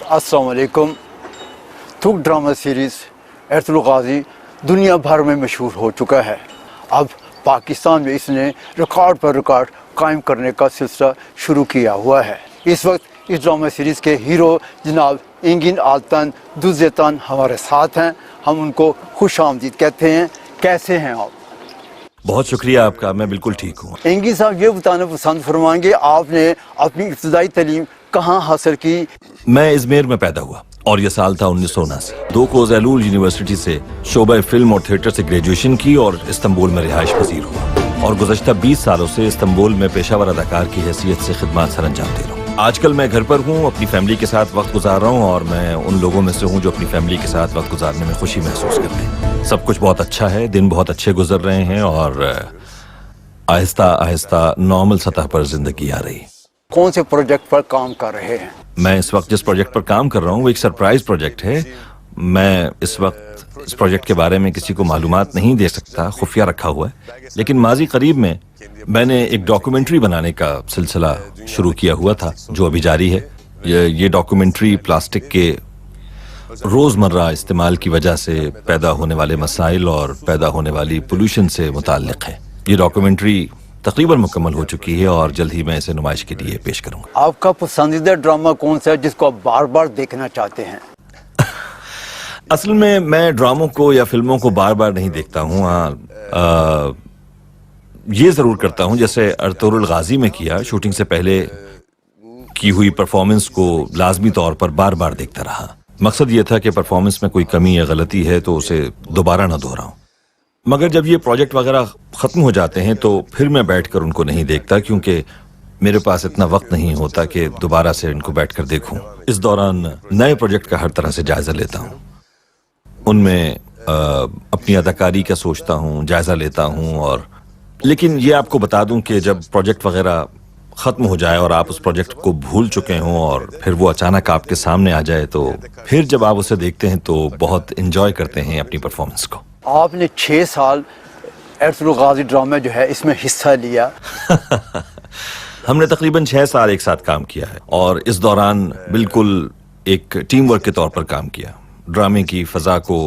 अस्सलाम वालेकुम। थुक ड्रामा सीरीज़ एरतुल गाजी दुनिया भर में मशहूर हो चुका है। अब पाकिस्तान में इसने रिकॉर्ड पर रिकॉर्ड कायम करने का सिलसिला शुरू किया हुआ है। इस वक्त इस ड्रामा सीरीज़ के हीरो जनाब इंगिन आल्तन दुज़ेतन हमारे साथ हैं। हम उनको खुश आमदीद कहते हैं। कैसे हैं आप? बहुत शुक्रिया आपका, मैं बिल्कुल ठीक हूँ। इंगिन साहब, ये बताना पसंद फरमाएंगे आपने अपनी इब्तदाई तालीम कहाँ हासिल की? मैं इजमेर में पैदा हुआ और ये साल था 1979। दोकोज़ैलूल यूनिवर्सिटी से शोबा फिल्म और थिएटर से ग्रेजुएशन की और इस्तांबुल में रिहाइश पजीर हुआ और गुज़श्ता 20 सालों से इस्तांबुल में पेशावर अदाकार की हैसियत से खिदमत सर अंजाम दे रहा हूँ। आजकल मैं घर पर हूँ, अपनी फैमिली के साथ वक्त गुजार रहा हूँ और मैं उन लोगों में से हूँ जो अपनी फैमिली के साथ वक्त गुजारने में खुशी महसूस करते हैं। सब कुछ बहुत अच्छा है, दिन बहुत अच्छे गुजर रहे हैं और आहिस्ता आहिस्ता नॉर्मल सतह पर जिंदगी आ रही। कौन से प्रोजेक्ट पर काम कर रहे हैं? मैं इस वक्त जिस प्रोजेक्ट पर काम कर रहा हूँ वो एक सरप्राइज प्रोजेक्ट है। मैं इस वक्त इस प्रोजेक्ट के बारे में किसी को मालूमात नहीं दे सकता, खुफिया रखा हुआ है। लेकिन माजी करीब में मैंने एक डॉक्यूमेंट्री बनाने का सिलसिला शुरू किया हुआ था जो अभी जारी है। ये डॉक्यूमेंट्री प्लास्टिक के रोज़मर्रा इस्तेमाल की वजह से पैदा होने वाले मसाइल और पैदा होने वाली पोल्यूशन से मुताल्लिक़ है। ये डॉक्यूमेंट्री तकरीबन मुकम्मल हो चुकी है और जल्द ही मैं इसे नुमाइश के लिए पेश करूंगा। आपका पसंदीदा ड्रामा कौन सा है जिसको आप बार बार देखना चाहते हैं? असल में मैं ड्रामों को या फिल्मों को बार बार नहीं देखता हूँ। हाँ, ये ज़रूर करता हूँ जैसे अर्तुगरुल गाजी में किया, शूटिंग से पहले की हुई परफॉर्मेंस को लाजमी तौर पर बार बार देखता रहा। मकसद ये था कि परफॉर्मेंस में कोई कमी या गलती है तो उसे दोबारा ना दोहराऊं। मगर जब ये प्रोजेक्ट वगैरह ख़त्म हो जाते हैं तो फिर मैं बैठकर उनको नहीं देखता, क्योंकि मेरे पास इतना वक्त नहीं होता कि दोबारा से इनको बैठकर देखूं। इस दौरान नए प्रोजेक्ट का हर तरह से जायज़ा लेता हूं, उनमें अपनी अदाकारी का सोचता हूं, जायज़ा लेता हूं। और लेकिन ये आपको बता दूं कि जब प्रोजेक्ट वगैरह ख़त्म हो जाए और आप उस प्रोजेक्ट को भूल चुके हों और फिर वो अचानक आपके सामने आ जाए तो फिर जब आप उसे देखते हैं तो बहुत इंजॉय करते हैं अपनी परफॉर्मेंस को। आपने 6 साल एरतुगरुल गाजी ड्रामा जो है इसमें हिस्सा लिया। हमने तकरीबन 6 साल एक साथ काम किया है और इस दौरान बिल्कुल एक टीम वर्क के तौर पर काम किया। ड्रामे की फ़ज़ा को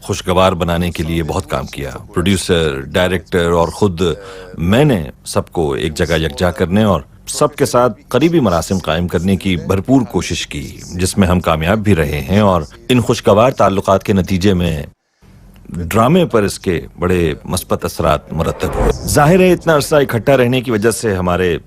खुशगवार बनाने के लिए बहुत काम किया। प्रोड्यूसर, डायरेक्टर और ख़ुद मैंने सबको एक जगह यकजा करने और सबके साथ करीबी मरासिम कायम करने की भरपूर कोशिश की, जिसमें हम कामयाब भी रहे हैं। और इन खुशगवार ताल्लुकात के नतीजे में ड्रामे पर इसके बड़े मस्बत असरात मुरतब हुए। जाहिर है इतना अरसा इकट्ठा रहने की वजह से हमारे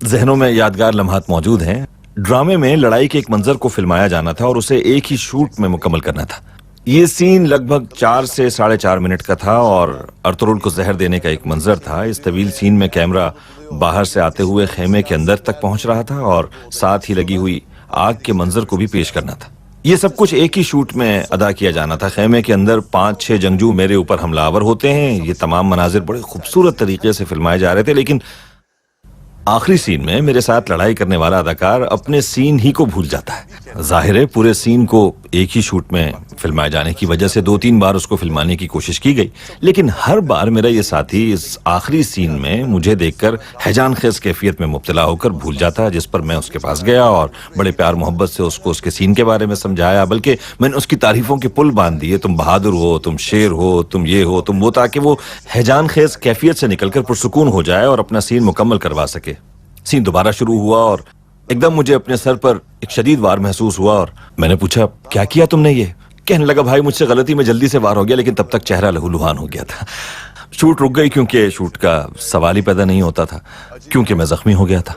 जहनों में यादगार लम्हात मौजूद हैं। ड्रामे में लड़ाई के एक मंजर को फिल्माया जाना था और उसे एक ही शूट में मुकम्मल करना था। ये सीन लगभग 4 से 4.5 मिनट का था और अर्तुगरुल को जहर देने का एक मंजर था। इस तवील सीन में कैमरा बाहर से आते हुए खेमे के अंदर तक पहुंच रहा था और साथ ही लगी हुई आग के मंजर को भी पेश करना था। ये सब कुछ एक ही शूट में अदा किया जाना था। खेमे के अंदर 5-6 जंगजू मेरे ऊपर हमलावर होते हैं। ये तमाम मनाजिर बड़े खूबसूरत तरीके से फिल्माए जा रहे थे, लेकिन आखिरी सीन में मेरे साथ लड़ाई करने वाला अदाकार अपने सीन ही को भूल जाता है। जाहिर है पूरे सीन को एक ही शूट में फिल्माए जाने की वजह से 2-3 बार उसको फिल्माने की कोशिश की गई, लेकिन हर बार मेरा ये साथी इस आखिरी सीन में मुझे देखकर हैजान खेज कैफियत में मुब्तला होकर भूल जाता, जिस पर मैं उसके पास गया और बड़े प्यार मोहब्बत से उसको उसके सीन के बारे में समझाया। बल्कि मैंने उसकी तारीफों के पुल बांध दिए, तुम बहादुर हो, तुम शेर हो, तुम ये हो, तुम वो, ताकि वो हैजान खेज कैफियत से निकलकर पुरसुकून हो जाए और अपना सीन मुकम्मल करवा सके। सीन दोबारा शुरू हुआ और एकदम मुझे अपने सर पर एक शदीद वार महसूस हुआ और मैंने पूछा, क्या किया तुमने? ये कहने लगा, भाई मुझसे गलती में जल्दी से वार हो गया, लेकिन तब तक चेहरा लहूलुहान हो गया था। शूट रुक गई क्योंकि शूट का सवाल ही पैदा नहीं होता था, क्योंकि मैं जख्मी हो गया था।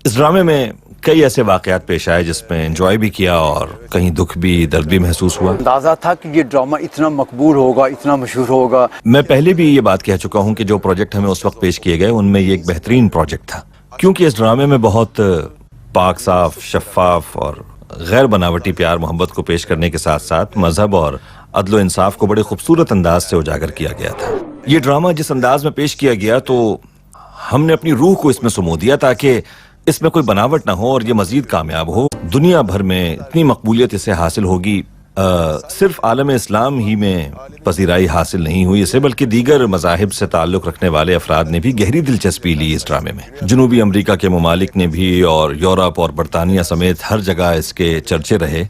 इस ड्रामे में कई ऐसे वाकयात पेश आए जिसमें एंजॉय भी किया और कहीं दुख भी, दर्द भी महसूस हुआ। अंदाजा था कि ये ड्रामा इतना मकबूल होगा, इतना मशहूर होगा? मैं पहले भी ये बात कह चुका हूँ कि जो प्रोजेक्ट हमें उस वक्त पेश किए गए उनमें ये एक बेहतरीन प्रोजेक्ट था, क्योंकि इस ड्रामे में बहुत पाक साफ, शफाफ और गैर बनावटी प्यार मोहब्बत को पेश करने के साथ साथ मजहब और अदलो इंसाफ को बड़े खूबसूरत अंदाज से उजागर किया गया था। ये ड्रामा जिस अंदाज में पेश किया गया तो हमने अपनी रूह को इसमें सुमो दिया ताकि इसमें कोई बनावट ना हो और ये मजीद कामयाब हो। दुनिया भर में इतनी मकबूलियत इसे हासिल होगी صرف عالم اسلام ہی میں پذیرائی حاصل نہیں ہوئی اسے، بلکہ دیگر مذاہب سے تعلق رکھنے والے افراد نے بھی گہری دلچسپی لی اس ڈرامے میں۔ جنوبی امریکہ کے ممالک نے بھی اور یورپ اور برطانیہ سمیت ہر جگہ اس کے چرچے رہے۔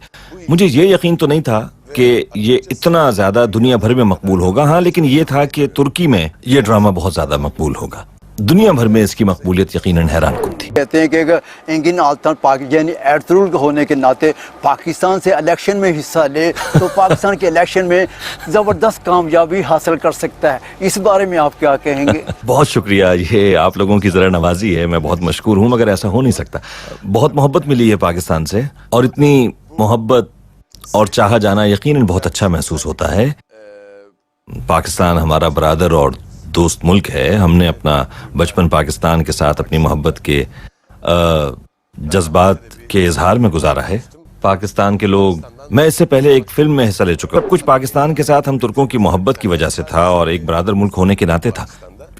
مجھے یہ یقین تو نہیں تھا کہ یہ اتنا زیادہ دنیا بھر میں مقبول ہوگا، ہاں، لیکن یہ تھا کہ ترکی میں یہ ڈرامہ بہت زیادہ مقبول ہوگا۔ دنیا بھر میں اس کی مقبولیت یقیناً حیران کن تھی۔ کہتے ہیں کہ اگر انگن آلتان یعنی ایرترول ہونے کے ناطے پاکستان سے الیکشن میں حصہ لے تو پاکستان کے الیکشن میں زبردست کامیابی حاصل کر سکتا ہے، اس بارے میں آپ کیا کہیں گے؟ بہت شکریہ، یہ آپ لوگوں کی ذرا نوازی ہے، میں بہت مشکور ہوں، مگر ایسا ہو نہیں سکتا۔ بہت محبت ملی ہے پاکستان سے، اور اتنی محبت اور چاہا جانا یقیناً بہت اچھا محسوس ہوتا ہے۔ پاکستان ہمارا برادر اور دوست ملک ہے۔ ہم نے اپنا بچپن پاکستان کے ساتھ اپنی محبت کے جذبات کے اظہار میں گزارا ہے۔ پاکستان کے لوگ، میں اس سے پہلے ایک فلم میں حصہ لے چکا، کچھ پاکستان کے ساتھ ہم ترکوں کی محبت کی وجہ سے تھا اور ایک برادر ملک ہونے کے ناطے تھا۔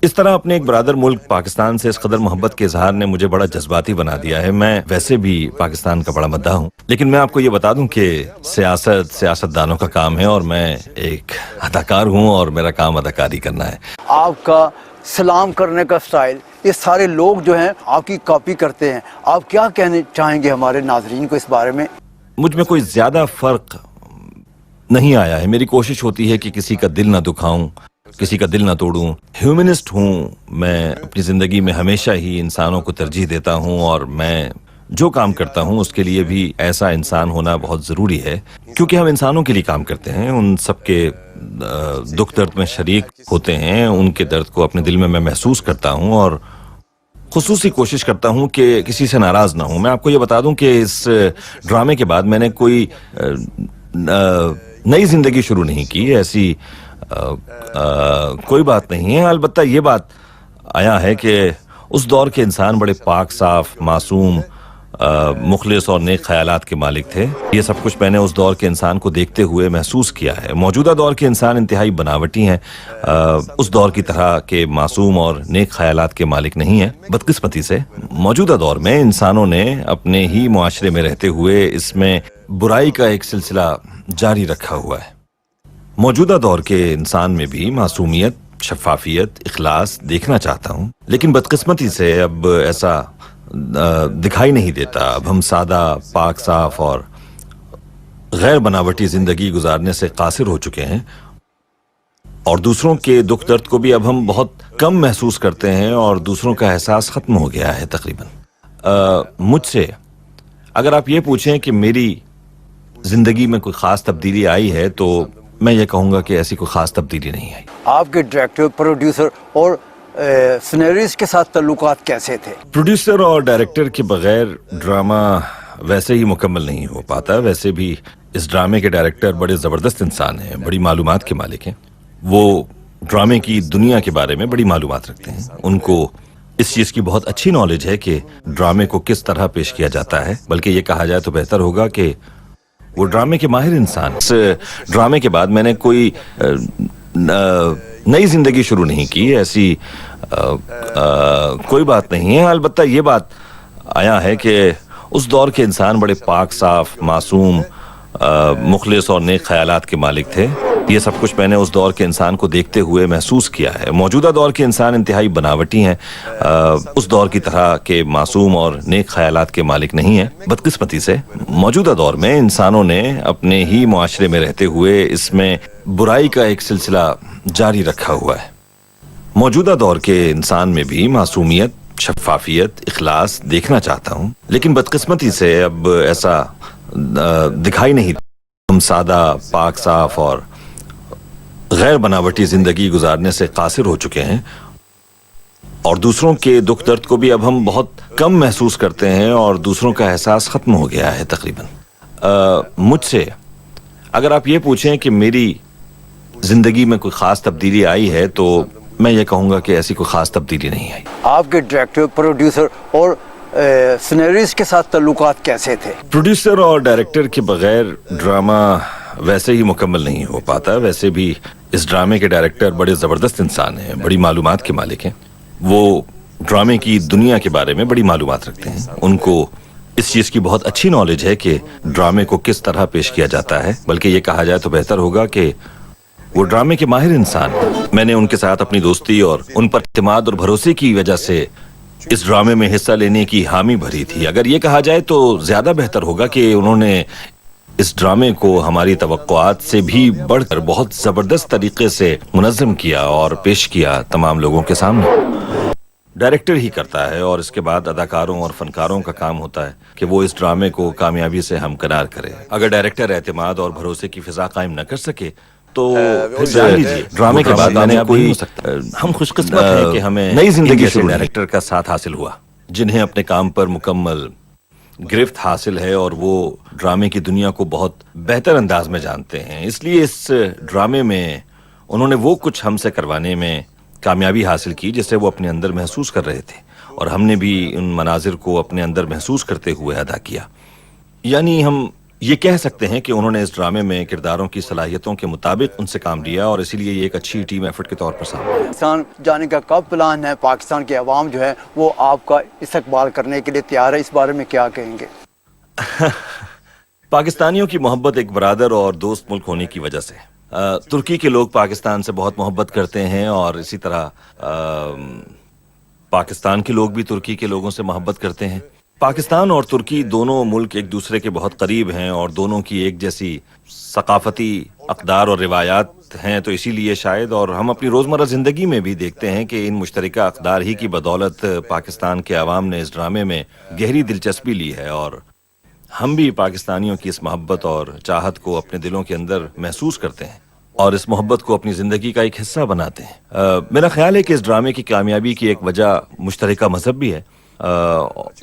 اس طرح اپنے ایک برادر ملک پاکستان سے اس قدر محبت کے اظہار نے مجھے بڑا جذباتی بنا دیا ہے۔ میں ویسے بھی پاکستان کا بڑا مداح ہوں، لیکن میں آپ کو یہ بتا دوں کہ سیاستدانوں کا کام ہے اور میں ایک اداکار ہوں اور میرا کام اداکاری کرنا ہے۔ آپ کا سلام کرنے کا سٹائل، یہ سارے لوگ جو ہیں آپ کی کاپی کرتے ہیں، آپ کیا کہنے چاہیں گے ہمارے ناظرین کو اس بارے میں؟ مجھ میں کوئی زیادہ فرق نہیں آیا ہے۔ میری کوشش ہوتی ہے کہ کسی کا دل نہ دکھاؤں، کسی کا دل نہ توڑوں۔ ہیومنسٹ ہوں میں، اپنی زندگی میں ہمیشہ ہی انسانوں کو ترجیح دیتا ہوں، اور میں جو کام کرتا ہوں اس کے لیے بھی ایسا انسان ہونا بہت ضروری ہے، کیونکہ ہم انسانوں کے لیے کام کرتے ہیں، ان سب کے دکھ درد میں شریک ہوتے ہیں، ان کے درد کو اپنے دل میں محسوس کرتا ہوں، اور خصوصی کوشش کرتا ہوں کہ کسی سے ناراض نہ ہوں۔ میں آپ کو یہ بتا دوں کہ اس ڈرامے کے بعد میں نے کوئی نئی زندگی شروع نہیں کی، ایسی کوئی بات نہیں ہے۔ البتہ یہ بات آیا ہے کہ اس دور کے انسان بڑے پاک صاف، معصوم، مخلص اور نیک خیالات کے مالک تھے۔ یہ سب کچھ میں نے اس دور کے انسان کو دیکھتے ہوئے محسوس کیا ہے۔ موجودہ دور کے انسان انتہائی بناوٹی ہیں، اس دور کی طرح کے معصوم اور نیک خیالات کے مالک نہیں ہیں۔ بدقسمتی سے موجودہ دور میں انسانوں نے اپنے ہی معاشرے میں رہتے ہوئے اس میں برائی کا ایک سلسلہ جاری رکھا ہوا ہے۔ موجودہ دور کے انسان میں بھی معصومیت، شفافیت، اخلاص دیکھنا چاہتا ہوں، لیکن بدقسمتی سے اب ایسا دکھائی نہیں دیتا۔ اب ہم سادہ، پاک صاف اور غیر بناوٹی زندگی گزارنے سے قاصر ہو چکے ہیں، اور دوسروں کے دکھ درد کو بھی اب ہم بہت کم محسوس کرتے ہیں، اور دوسروں کا احساس ختم ہو گیا ہے تقریباً۔ مجھ سے اگر آپ یہ پوچھیں کہ میری زندگی میں کوئی خاص تبدیلی آئی ہے، تو میں یہ کہوں گا کہ ایسی کوئی خاص تبدیلی نہیں آئی۔ آپ کے ڈائریکٹر، پروڈیوسر اور سینریسٹ کے ساتھ تعلقات کیسے تھے؟ پروڈیوسر اور ڈائریکٹر کے بغیر ڈرامہ ویسے ہی مکمل نہیں ہو پاتا۔ ویسے بھی اس ڈرامے کے ڈائریکٹر بڑے زبردست انسان ہیں، بڑی معلومات کے مالک ہیں۔ وہ ڈرامے کی دنیا کے بارے میں بڑی معلومات رکھتے ہیں، ان کو اس چیز کی بہت اچھی نالج ہے کہ ڈرامے کو کس طرح پیش کیا جاتا ہے، بلکہ یہ کہا جائے تو بہتر ہوگا کہ وہ ڈرامے کے ماہر انسان۔ اس ڈرامے کے بعد میں نے کوئی نئی زندگی شروع نہیں کی، ایسی کوئی بات نہیں ہے۔ البتہ یہ بات آیا ہے کہ اس دور کے انسان بڑے پاک صاف، معصوم، مخلص اور نیک خیالات کے مالک تھے۔ یہ سب کچھ میں نے اس دور کے انسان کو دیکھتے ہوئے محسوس کیا ہے۔ موجودہ دور کے انسان انتہائی بناوٹی ہیں، اس دور کی طرح کے معصوم اور نیک خیالات کے مالک نہیں ہیں۔ بدقسمتی سے موجودہ دور میں انسانوں نے اپنے ہی معاشرے میں رہتے ہوئے اس میں برائی کا ایک سلسلہ جاری رکھا ہوا ہے۔ موجودہ دور کے انسان میں بھی معصومیت، شفافیت، اخلاص دیکھنا چاہتا ہوں، لیکن بدقسمتی سے اب ایسا دکھائی نہیں دیتا۔ ہم سادہ، پاک صاف اور غیر بناوٹی زندگی گزارنے سے قاصر ہو چکے ہیں، اور دوسروں کے دکھ درد کو بھی اب ہم بہت کم محسوس کرتے ہیں، اور دوسروں کا احساس ختم ہو گیا ہے تقریباً۔ مجھ سے اگر آپ یہ پوچھیں کہ میری زندگی میں کوئی خاص تبدیلی آئی ہے، تو میں یہ کہوں گا کہ ایسی کوئی خاص تبدیلی نہیں آئی۔ آپ کے ڈائریکٹر، پروڈیوسر اور سینریسٹ کے ساتھ تعلقات کیسے تھے؟ پروڈیوسر اور ڈائریکٹر کے بغیر ڈرامہ ویسے ہی مکمل نہیں ہو پاتا۔ ویسے بھی اس ڈرامے کے ڈائریکٹر بڑے زبردست انسان ہیں، بڑی معلومات کے مالک ہیں۔ وہ ڈرامے کی دنیا کے بارے میں بڑی معلومات رکھتے ہیں، ان کو इस चीज की बहुत अच्छी नॉलेज है कि ड्रामे को किस तरह पेश किया जाता है, बल्कि ये कहा जाए तो बेहतर होगा कि वो ड्रामे के माहिर इंसान। मैंने उनके साथ अपनी दोस्ती और उन पर इत्मीनान और भरोसे की वजह से इस ड्रामे में हिस्सा लेने की हामी भरी थी। अगर ये कहा जाए तो ज्यादा बेहतर होगा कि उन्होंने इस ड्रामे को हमारी तवक्कुआत से भी बढ़कर बहुत जबरदस्त तरीके से मुनज़्ज़म किया और पेश किया तमाम लोगों के सामने। डायरेक्टर ही करता है और इसके बाद अदाकारों और फनकारों का काम होता है कि वो इस ड्रामे को कामयाबी से हमकिनार करे। अगर डायरेक्टर एतमाद और भरोसे की फिजा कायम न कर सके तो फिर जान लीजिए ड्रामे के बाद मैंने कोई हम खुशकिस्मत हैं कि हमें नई जिंदगी से डायरेक्टर का साथ हासिल हुआ, जिन्हें अपने काम पर मुकम्मल गिरफ्त हासिल है और वो ड्रामे की दुनिया को बहुत बेहतर अंदाज में जानते हैं। इसलिए इस ड्रामे में उन्होंने वो कुछ हमसे करवाने में कामयाबी हासिल की जिसे वो अपने अंदर महसूस कर रहे थे, और हमने भी उन मनाजिर को अपने अंदर महसूस करते हुए अदा किया। यानी हम ये कह सकते हैं कि उन्होंने इस ड्रामे में किरदारों की सलाहियतों के मुताबिक उनसे काम लिया, और इसीलिए ये एक अच्छी टीम एफर्ट के तौर पर सामने आया। पाकिस्तान जाने का कब प्लान है? पाकिस्तान की आवाम जो है वो आपका इस्तकबाल करने के लिए तैयार है, इस बारे में क्या कहेंगे? पाकिस्तानियों की मोहब्बत एक बरादर और दोस्त मुल्क होने की वजह से तुर्की के लोग पाकिस्तान से बहुत मोहब्बत करते हैं, और इसी तरह पाकिस्तान के लोग भी तुर्की के लोगों से मोहब्बत करते हैं। पाकिस्तान और तुर्की दोनों मुल्क एक दूसरे के बहुत करीब हैं और दोनों की एक जैसी सकाफती अक़दार और रिवायात हैं, तो इसीलिए शायद, और हम अपनी रोज़मर्रा ज़िंदगी में भी देखते हैं कि इन मुश्तरका अक़दार ही की बदौलत पाकिस्तान के अवाम ने इस ड्रामे में गहरी दिलचस्पी ली है, और हम भी पाकिस्तानियों की इस मोहब्बत और चाहत को अपने दिलों के अंदर महसूस करते हैं और इस मोहब्बत को अपनी ज़िंदगी का एक हिस्सा बनाते हैं। मेरा ख्याल है कि इस ड्रामे की कामयाबी की एक वजह मुश्तरका मज़हब भी है,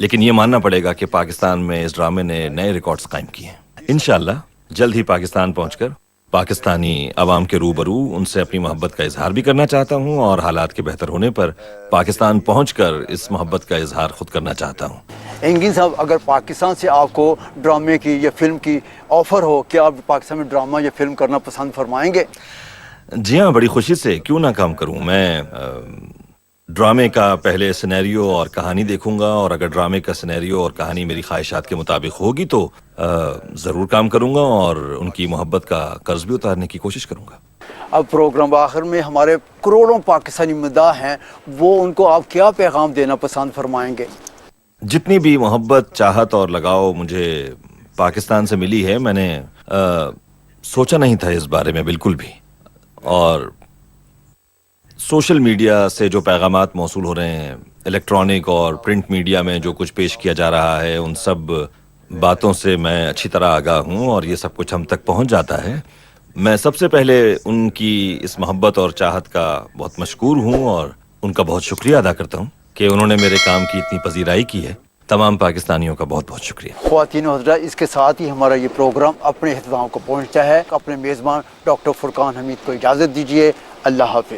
लेकिन ये मानना पड़ेगा कि पाकिस्तान में इस ड्रामे ने नए रिकॉर्ड्स कायम किए हैं। इंशाअल्लाह जल्द ही पाकिस्तान पहुंचकर पाकिस्तानी अवाम के रूबरू उनसे अपनी मोहब्बत का इजहार भी करना चाहता हूं, और हालात के बेहतर होने पर पाकिस्तान पहुंचकर इस मोहब्बत का इजहार खुद करना चाहता हूं। एंगिन साहब, अगर पाकिस्तान से आपको ड्रामे की या फिल्म की ऑफ़र हो, क्या आप पाकिस्तान में ड्रामा या फिल्म करना पसंद फरमाएंगे? जी हाँ, बड़ी खुशी से, क्यों ना काम करूं। मैं ड्रामे का पहले सिनेरियो और कहानी देखूंगा, और अगर ड्रामे का सिनेरियो और कहानी मेरी ख्वाहिशात के मुताबिक होगी तो ज़रूर काम करूंगा और उनकी मोहब्बत का कर्ज भी उतारने की कोशिश करूंगा। अब प्रोग्राम आखिर में हमारे करोड़ों पाकिस्तानी मदाह हैं, वो उनको आप क्या पैगाम देना पसंद फरमाएंगे? जितनी भी मोहब्बत, चाहत और लगाव मुझे पाकिस्तान से मिली है, मैंने सोचा नहीं था इस बारे में बिल्कुल भी, और सोशल मीडिया से जो पैगामात मौसूल हो रहे हैं, इलेक्ट्रॉनिक और प्रिंट मीडिया में जो कुछ पेश किया जा रहा है, उन सब बातों से मैं अच्छी तरह आगाह हूँ और ये सब कुछ हम तक पहुँच जाता है। मैं सबसे पहले उनकी इस मोहब्बत और चाहत का बहुत मशकूर हूँ और उनका बहुत शुक्रिया अदा करता हूँ कि उन्होंने मेरे काम की इतनी पजीराई की है। तमाम पाकिस्तानियों का बहुत बहुत शुक्रिया। ख्वातीन और हज़रात, इसके साथ ही हमारा ये प्रोग्राम अपने इख्तिताम को पहुँचता है। अपने मेज़बान डॉक्टर फुरकान हमीद को इजाज़त दीजिए। अल्लाह हाफ़िज़।